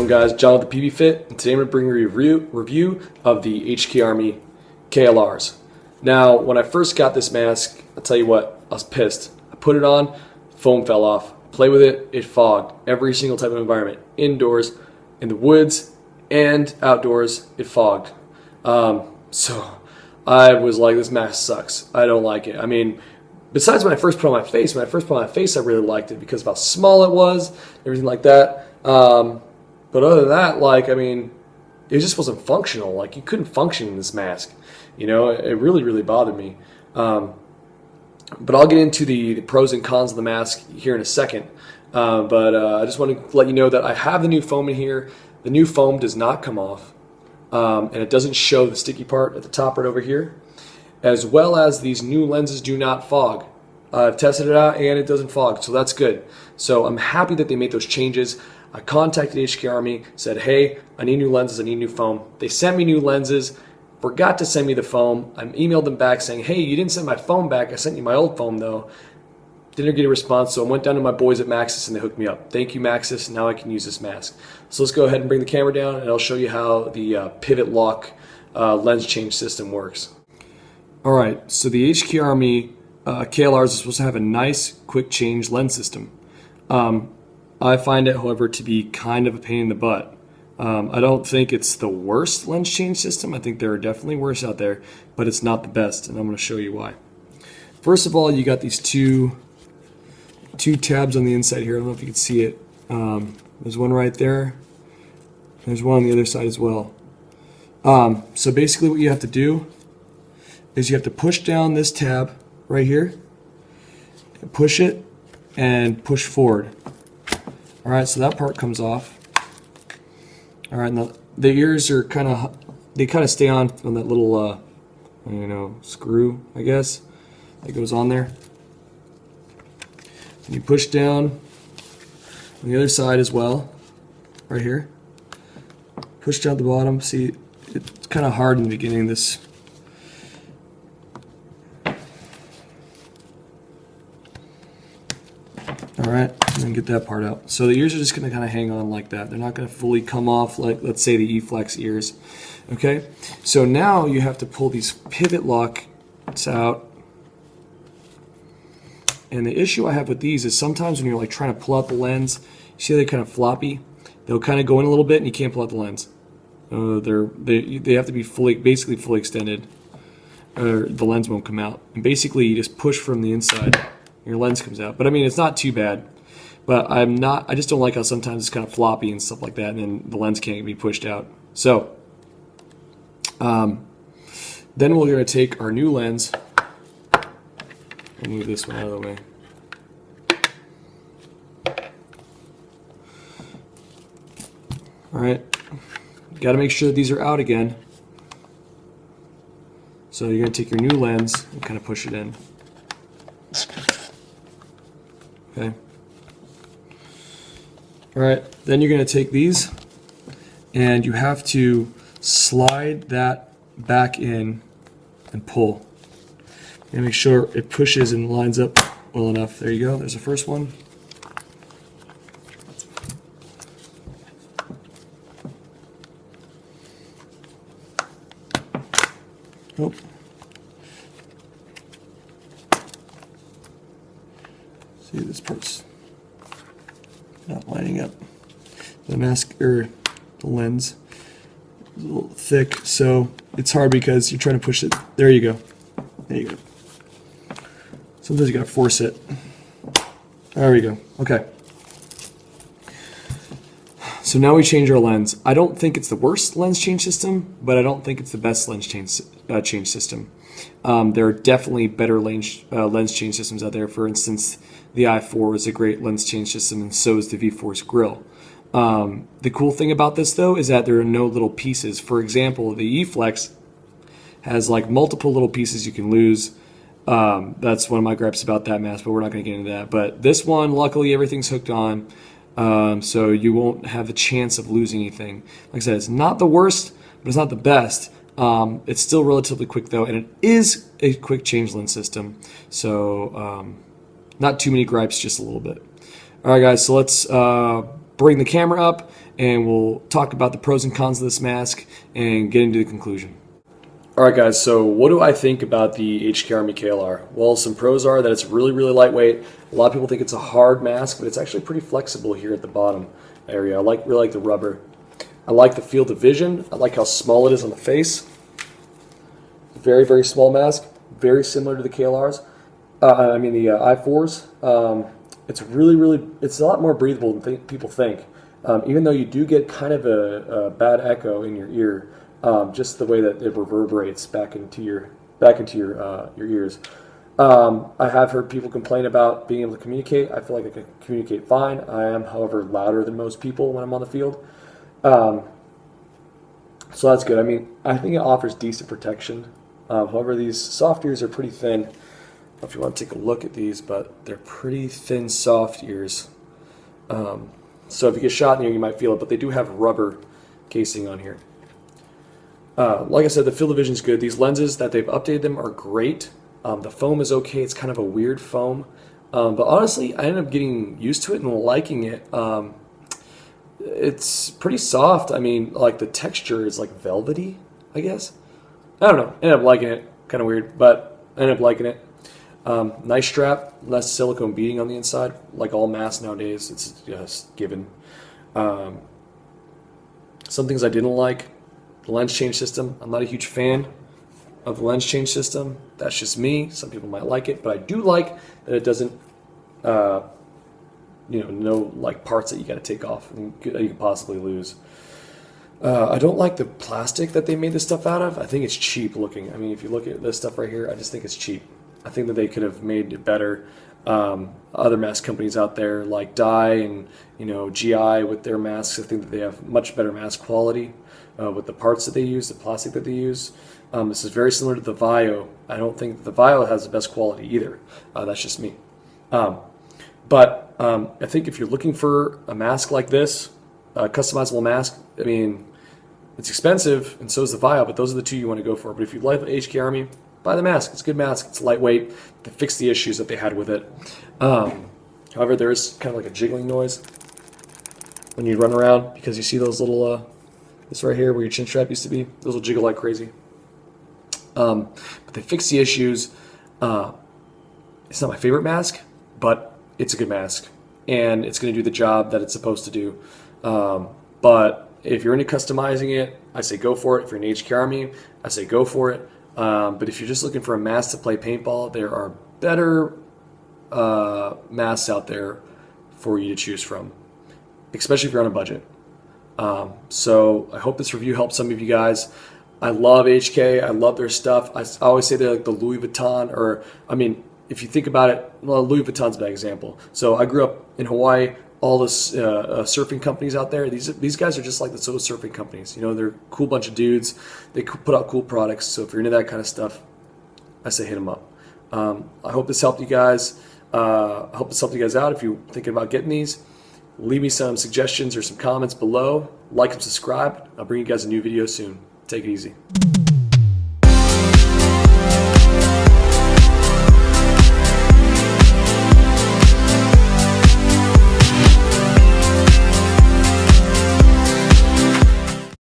guys? John with the PB Fit, and today I'm going to bring you a review of the HK Army KLRs. Now, when I first got this mask, I'll tell you what, I was pissed. I put it on, foam fell off. Play with it, it fogged. Every single type of environment, indoors, in the woods, and outdoors, it fogged. So I was like, this mask sucks. I don't like it. I mean, besides when I first put it on my face, I really liked it because of how small it was, everything like that. But other than that, like, I mean, it just wasn't functional. Like, you couldn't function in this mask. You know, it really, really bothered me. But I'll get into the pros and cons of the mask here in a second. I just want to let you know that I have the new foam in here. The new foam does not come off. And it doesn't show the sticky part at the top right over here. As well as these new lenses do not fog. I've tested it out and it doesn't fog, so that's good. So I'm happy that they made those changes. I contacted HK Army, said, hey, I need new lenses, I need new foam. They sent me new lenses, forgot to send me the foam. I emailed them back saying, hey, you didn't send my foam back, I sent you my old foam though. Didn't get a response, so I went down to my boys at Maxxis and they hooked me up. Thank you, Maxxis, now I can use this mask. So let's go ahead and bring the camera down and I'll show you how the pivot lock lens change system works. Alright, so the HK Army KLRs is supposed to have a nice quick change lens system. I find it, however, to be kind of a pain in the butt. I don't think it's the worst lens change system. I think there are definitely worse out there, but it's not the best, and I'm going to show you why. First of all, you got these two tabs on the inside here. I don't know if you can see it. There's one right there. There's one on the other side as well. So basically what you have to do is you have to push down this tab right here, push it, and push forward. Alright, so that part comes off. Alright, now the ears are kind of stay on that little, screw, I guess, that goes on there. And you push down on the other side as well, right here. Push down the bottom. See, it's kind of hard in the beginning, this. Alright, and then get that part out. So the ears are just going to kind of hang on like that. They're not going to fully come off like, let's say, the E-Flex ears. Okay, so now you have to pull these pivot locks out. And the issue I have with these is sometimes when you're like trying to pull out the lens, you see they're kind of floppy. They'll kind of go in a little bit and you can't pull out the lens. They have to be basically fully extended, or the lens won't come out. And basically you just push from the inside. Your lens comes out. But I mean, it's not too bad. But I just don't like how sometimes it's kind of floppy and stuff like that, and then the lens can't be pushed out. So, then we're going to take our new lens. I'll move this one out of the way. Alright. Got to make sure that these are out again. So you're going to take your new lens and kind of push it in. Okay. Alright, then you're going to take these and you have to slide that back in and pull. And make sure it pushes and lines up well enough. There you go, there's the first one. Oh. See, this part's not lining up. The mask, or the lens, is a little thick, so it's hard because you're trying to push it. There you go. There you go. Sometimes you gotta force it. There we go. Okay. So now we change our lens. I don't think it's the worst lens change system, but I don't think it's the best lens change system. There are definitely better lens change systems out there. For instance, the i4 is a great lens change system, and so is the V-Force grill. The cool thing about this, though, is that there are no little pieces. For example, the E-Flex has like multiple little pieces you can lose. That's one of my gripes about that mask, but we're not going to get into that. But this one, luckily, everything's hooked on, so you won't have a chance of losing anything. Like I said, it's not the worst, but it's not the best. It's still relatively quick, though, and it is a quick change lens system. So not too many gripes, just a little bit. All right, guys, so let's bring the camera up and we'll talk about the pros and cons of this mask and get into the conclusion. Alright guys, so what do I think about the HK Army KLR? Well, some pros are that it's really, really lightweight. A lot of people think it's a hard mask, but it's actually pretty flexible here at the bottom area. I really like the rubber. I like the field of vision. I like how small it is on the face. Very, very small mask. Very similar to the KLRs. The I4s. It's it's a lot more breathable than people think. Even though you do get kind of a bad echo in your ear. Just the way that it reverberates back into your ears. I have heard people complain about being able to communicate. I feel like I can communicate fine. I am, however, louder than most people when I'm on the field. So that's good. I mean, I think it offers decent protection. However, these soft ears are pretty thin. I don't know if you want to take a look at these, but they're pretty thin, soft ears. So if you get shot in here, you might feel it, but they do have rubber casing on here. Like I said, the field of vision is good. These lenses that they've updated them are great. The foam is okay. It's kind of a weird foam. But honestly, I ended up getting used to it and liking it. It's pretty soft. I mean, like the texture is like velvety, I guess. I don't know. I ended up liking it. Kind of weird, but I ended up liking it. Nice strap, less silicone beading on the inside. Like all masks nowadays, it's just given. Some things I didn't like. The lens change system. I'm not a huge fan of the lens change system. That's just me. Some people might like it, but I do like that it doesn't, no like parts that you got to take off and you could possibly lose. I don't like the plastic that they made this stuff out of. I think it's cheap looking. I mean, if you look at this stuff right here, I just think it's cheap. I think that they could have made it better. Other mask companies out there like Dye and GI with their masks, I think that they have much better mask quality with the parts that they use, the plastic that they use. This is very similar to the Vio. I don't think the Vio has the best quality either. That's just me. But I think if you're looking for a mask like this, a customizable mask, I mean, it's expensive and so is the Vio, but those are the two you want to go for. But if you like the HK Army, buy the mask. It's a good mask. It's lightweight. They fix the issues that they had with it. However, there is kind of like a jiggling noise when you run around because you see those little, this right here where your chin strap used to be, those will jiggle like crazy. But they fix the issues. It's not my favorite mask, but it's a good mask. And it's going to do the job that it's supposed to do. But if you're into customizing it, I say go for it. If you're in HK Army, I say go for it. But if you're just looking for a mask to play paintball, there are better masks out there for you to choose from, especially if you're on a budget. So I hope this review helps some of you guys. I love HK. I love their stuff. I always say they're like the Louis Vuitton, or I mean, if you think about it, well, Louis Vuitton's a bad example. So I grew up in Hawaii. All the surfing companies out there, these guys are just like the surfing companies. They're a cool bunch of dudes. They put out cool products. So if you're into that kind of stuff, I say hit them up. I hope this helped you guys. I hope this helped you guys out. If you're thinking about getting these, leave me some suggestions or some comments below. Like and subscribe. I'll bring you guys a new video soon. Take it easy.